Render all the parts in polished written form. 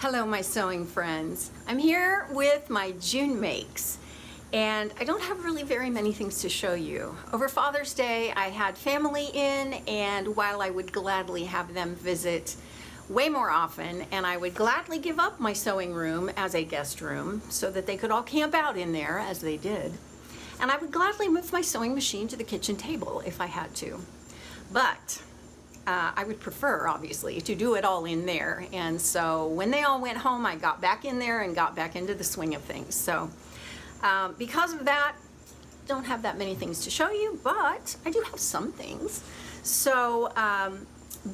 Hello, my sewing friends. I'm here with my June makes, and I don't have really very many things to show you. Over Father's Day, I had family in, and while I would gladly have them visit way more often, and I would gladly give up my sewing room as a guest room so that they could all camp out in there, as they did, and I would gladly move my sewing machine to the kitchen table if I had to. But I would prefer, obviously, to do it all in there. And so when they all went home, I got back in there and got back into the swing of things. So because of that, don't have that many things to show you, but I do have some things. So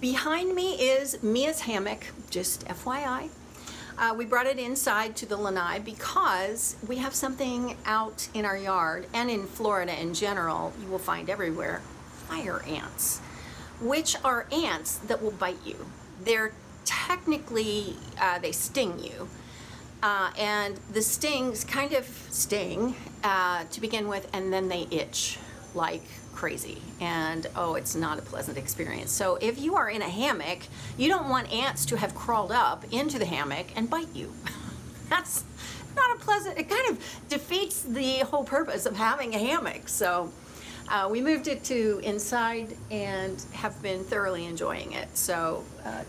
behind me is Mia's hammock, just FYI. We brought it inside to the lanai because we have something out in our yard and in Florida in general, you will find everywhere, fire ants, which are ants that will bite you. They're technically, they sting you. And the stings kind of sting to begin with, and then they itch like crazy. And oh, it's not a pleasant experience. So if you are in a hammock, you don't want ants to have crawled up into the hammock and bite you. That's not a pleasant, it kind of defeats the whole purpose of having a hammock. So we moved it to inside and have been thoroughly enjoying it. So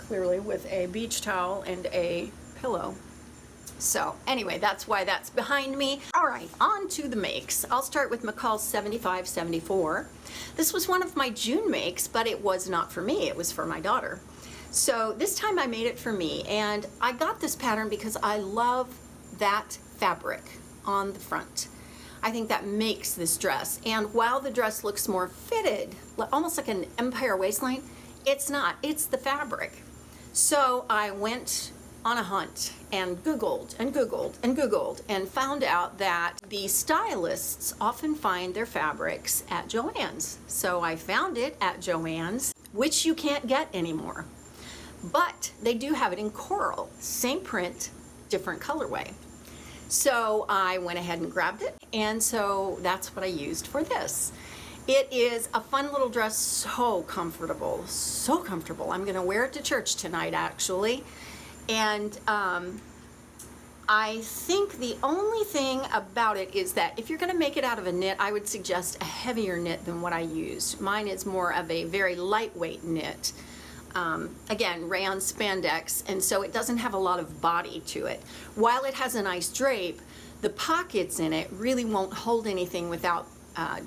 clearly with a beach towel and a pillow. So anyway, that's why that's behind me. All right, on to the makes. I'll start with McCalls 7574. This was one of my June makes, but it was not for me, it was for my daughter. So this time I made it for me, and I got this pattern because I love that fabric on the front. I think that makes this dress. And while the dress looks more fitted, almost like an empire waistline, it's not, it's the fabric. So I went on a hunt and Googled and Googled and Googled and found out that the stylists often find their fabrics at Joann's. So I found it at Joann's, which you can't get anymore. But they do have it in coral, same print, different colorway. So I went ahead and grabbed it, and so that's what I used for this. It is a fun little dress, so comfortable, so comfortable. I'm gonna wear it to church tonight, actually. And I think the only thing about it is that if you're gonna make it out of a knit, I would suggest a heavier knit than what I used. Mine is more of a very lightweight knit. Again, rayon spandex, and so it doesn't have a lot of body to it. While it has a nice drape, the pockets in it really won't hold anything without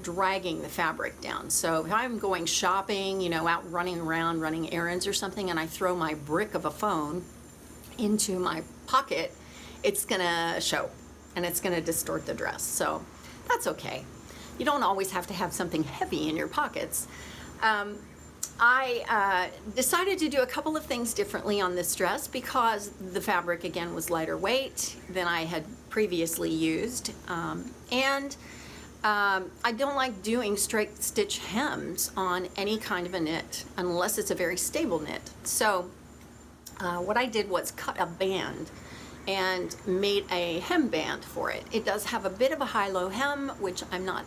dragging the fabric down. So if I'm going shopping, you know, out running around, running errands or something, and I throw my brick of a phone into my pocket, it's gonna show, and it's gonna distort the dress. So that's okay. You don't always have to have something heavy in your pockets. I decided to do a couple of things differently on this dress because the fabric, again, was lighter weight than I had previously used. I don't like doing straight stitch hems on any kind of a knit unless it's a very stable knit. So what I did was cut a band and made a hem band for it. It does have a bit of a high-low hem, which I'm not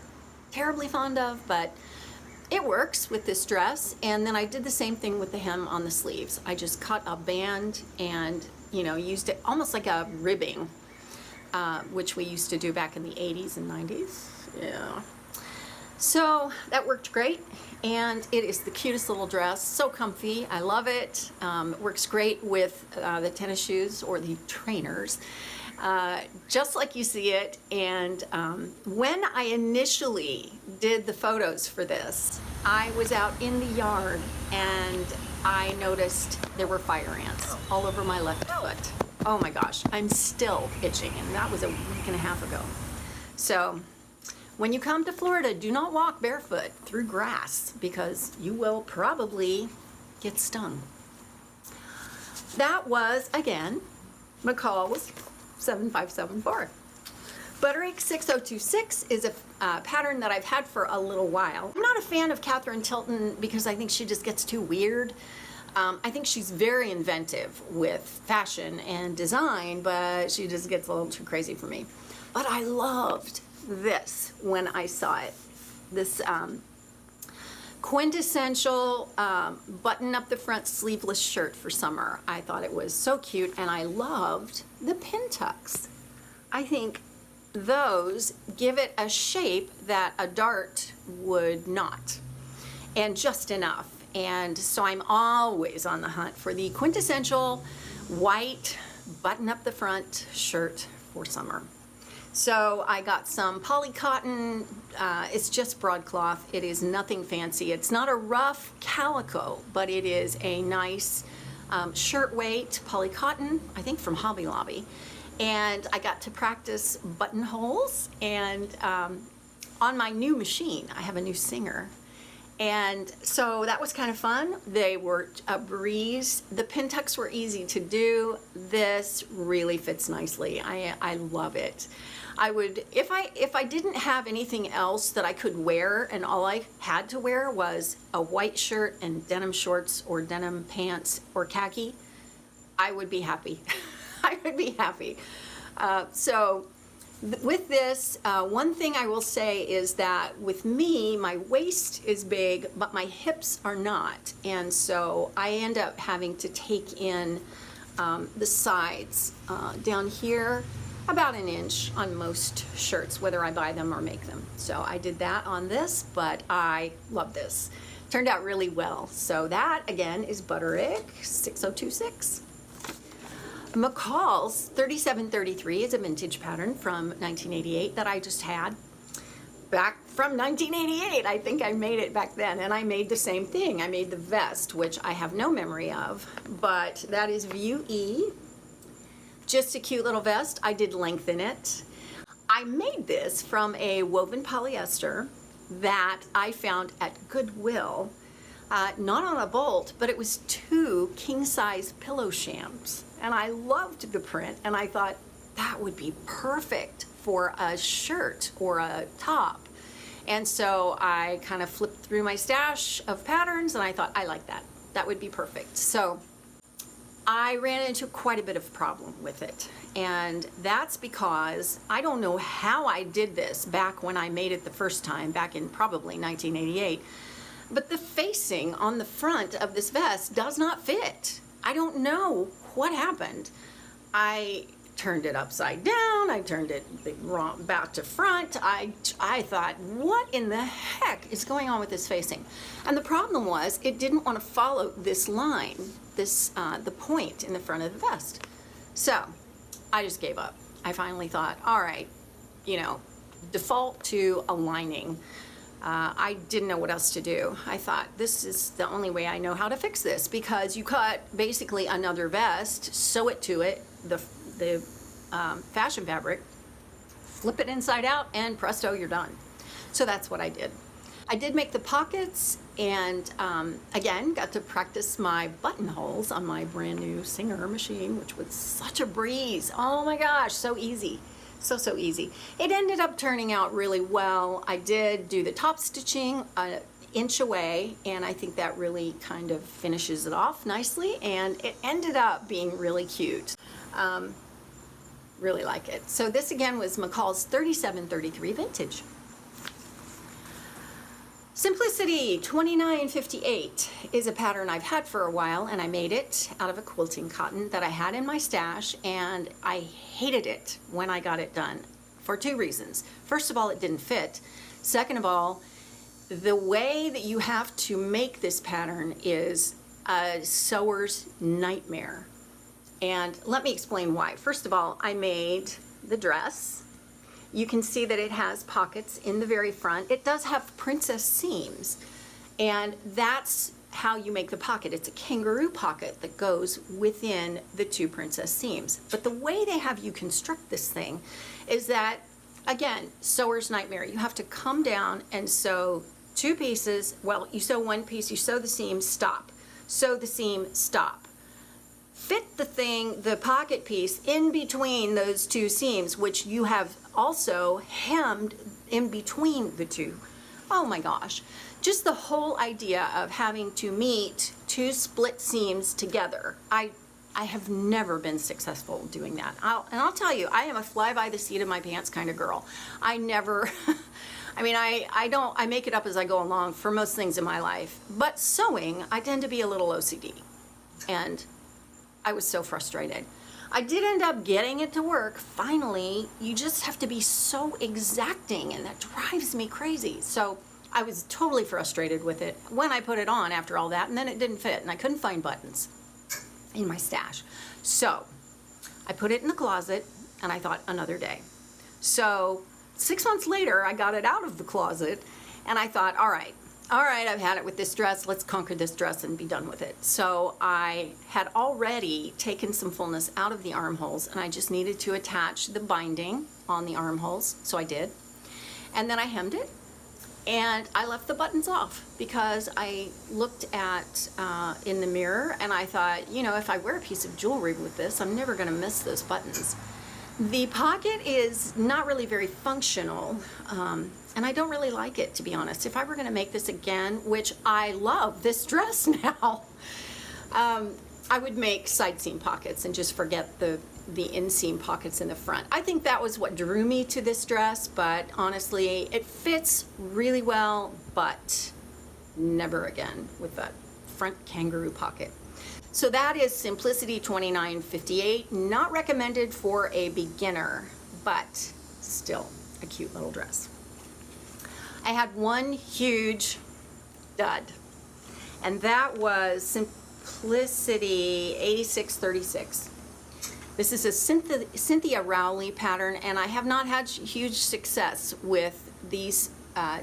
terribly fond of, but it works with this dress. And then I did the same thing with the hem on the sleeves. I just cut a band and, you know, used it almost like a ribbing, which we used to do back in the 80s and 90s. Yeah. So that worked great, and it is the cutest little dress, so comfy. I love it. It works great with the tennis shoes or the trainers, just like you see it. And when I initially did the photos for this, I was out in the yard and I noticed there were fire ants all over my left foot. Oh my gosh, I'm still itching, and that was a week and a half ago. So when you come to Florida, do not walk barefoot through grass because you will probably get stung. That was, again, McCalls 7574. Butterick 6026 is a pattern that I've had for a little while. I'm not a fan of Catherine Tilton because I think she just gets too weird. I think she's very inventive with fashion and design, but she just gets a little too crazy for me. But I loved this when I saw it. This quintessential button up the front sleeveless shirt for summer. I thought it was so cute, and I loved the pin tucks. I think those give it a shape that a dart would not, and just enough. And so I'm always on the hunt for the quintessential white button up the front shirt for summer. So I got some poly cotton. It's just broadcloth. It is nothing fancy. It's not a rough calico, but it is a nice shirt weight poly cotton, I think from Hobby Lobby. And I got to practice buttonholes, and on my new machine, I have a new Singer. And so that was kind of fun. They were a breeze. The pin tucks were easy to do. This really fits nicely. I love it. I would, if I didn't have anything else that I could wear, and all I had to wear was a white shirt and denim shorts or denim pants or khaki, I would be happy. I would be happy. With this, one thing I will say is that with me, my waist is big, but my hips are not. And so I end up having to take in the sides down here about an inch on most shirts, whether I buy them or make them. So I did that on this, but I love this. Turned out really well. So that, again, is Butterick 6026. McCalls 3733 is a vintage pattern from 1988 that I just had back from 1988. I think I made it back then, and I made the same thing. I made the vest, which I have no memory of, but that is View E. Just a cute little vest. I did lengthen it. I made this from a woven polyester that I found at Goodwill, not on a bolt, but it was 2 king-size pillow shams. And I loved the print, and I thought that would be perfect for a shirt or a top. And so I kind of flipped through my stash of patterns, and I thought, I like that. That would be perfect. So I ran into quite a bit of problem with it. And that's because I don't know how I did this back when I made it the first time, back in probably 1988. But the facing on the front of this vest does not fit. I don't know what happened. I turned it upside down. I turned it wrong, back to front. I thought, what in the heck is going on with this facing? And the problem was it didn't want to follow this line, the point in the front of the vest. So I just gave up. I finally thought, all right, default to aligning. I didn't know what else to do. I thought, this is the only way I know how to fix this, because you cut basically another vest, sew it to it, the fashion fabric, flip it inside out, and presto, you're done. So that's what I did. I did make the pockets, and again, got to practice my buttonholes on my brand new Singer machine, which was such a breeze. Oh my gosh, so easy. So easy. It ended up turning out really well. I did do the top stitching an inch away, and I think that really kind of finishes it off nicely, and it ended up being really cute. Really like it. So this again was McCall's 3733 vintage. Simplicity 2958 is a pattern I've had for a while, and I made it out of a quilting cotton that I had in my stash, and I hated it when I got it done for 2 reasons. First of all, it didn't fit. Second of all, the way that you have to make this pattern is a sewer's nightmare. And let me explain why. First of all, I made the dress. You can see that it has pockets in the very front. It does have princess seams, and that's how you make the pocket. It's a kangaroo pocket that goes within the 2 princess seams. But the way they have you construct this thing is that, again, sewer's nightmare. You have to come down and sew 2 pieces. Well, you sew 1 piece, you sew the seam, stop. Sew the seam, stop. Fit the pocket piece in between those 2 seams, which you have also hemmed in between the 2. Oh my gosh. Just the whole idea of having to meet 2 split seams together. I have never been successful doing that. I'll tell you, I am a fly by the seat of my pants kind of girl. I never I mean, I make it up as I go along for most things in my life. But sewing, I tend to be a little OCD. And I was so frustrated. I did end up getting it to work. Finally, you just have to be so exacting, and that drives me crazy. So I was totally frustrated with it when I put it on after all that, and then it didn't fit, and I couldn't find buttons in my stash. So I put it in the closet, and I thought, another day. So 6 months later, I got it out of the closet, and I thought, all right, I've had it with this dress. Let's conquer this dress and be done with it. So I had already taken some fullness out of the armholes, and I just needed to attach the binding on the armholes. So I did. And then I hemmed it, and I left the buttons off because I looked at in the mirror, and I thought, you know, if I wear a piece of jewelry with this, I'm never going to miss those buttons. The pocket is not really very functional, and I don't really like it, to be honest. If I were going to make this again, which I love this dress now, I would make side seam pockets and just forget the inseam pockets in the front. I think that was what drew me to this dress, but honestly, it fits really well, but never again with that front kangaroo pocket. So that is Simplicity 2958. Not recommended for a beginner, but still a cute little dress. I had one huge dud, and that was Simplicity 8636. This is a Cynthia Rowley pattern, and I have not had huge success with these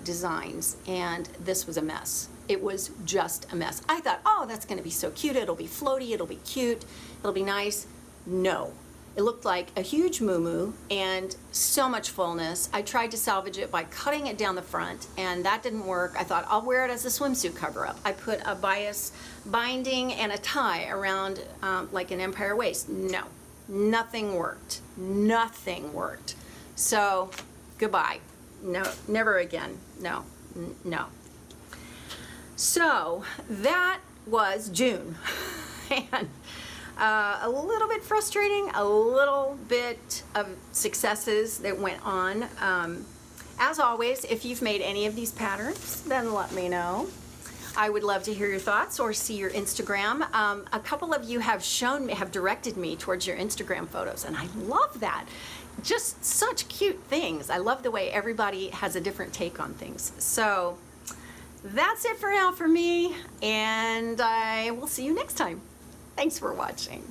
designs, and this was a mess. It was just a mess. I thought, oh, that's going to be so cute. It'll be floaty. It'll be cute. It'll be nice. No. It looked like a huge muumuu and so much fullness. I tried to salvage it by cutting it down the front, and that didn't work. I thought, I'll wear it as a swimsuit cover-up. I put a bias binding and a tie around like an empire waist. No. Nothing worked. Nothing worked. So, goodbye. No, never again. No, no. So that was June, and a little bit frustrating, a little bit of successes that went on. As always, if you've made any of these patterns, then let me know. I would love to hear your thoughts or see your Instagram. A couple of you have directed me towards your Instagram photos, and I love that. Just such cute things. I love the way everybody has a different take on things. So that's it for now for me, and I will see you next time. Thanks for watching.